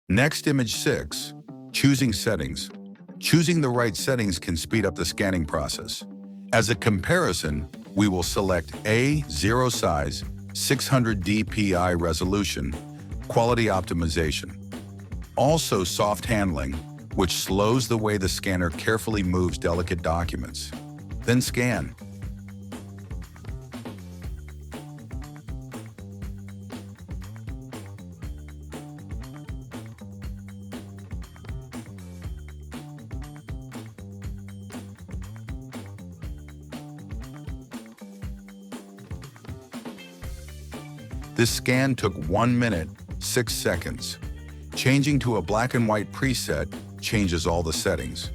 Nextimage 6. Choosing settings. Choosing the right settings can speed up the scanning process. As a comparison, we will select A, zero size, 600 dpi resolution, quality optimization. Also soft handling, which slows the way the scanner carefully moves delicate documents. Then scan. This scan took 1 minute, 6 seconds. Changing to a black and white preset changes all the settings.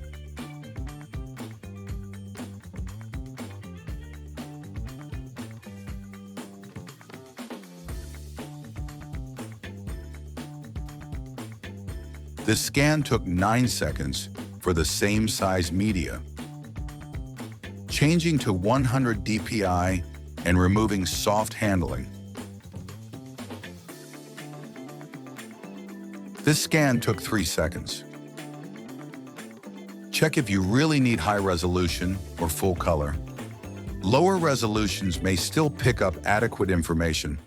This scan took 9 seconds for the same size media. Changing to 100 dpi and removing soft handling. This scan took 3 seconds. Check if you really need high resolution or full color. Lower resolutions may still pick up adequate information.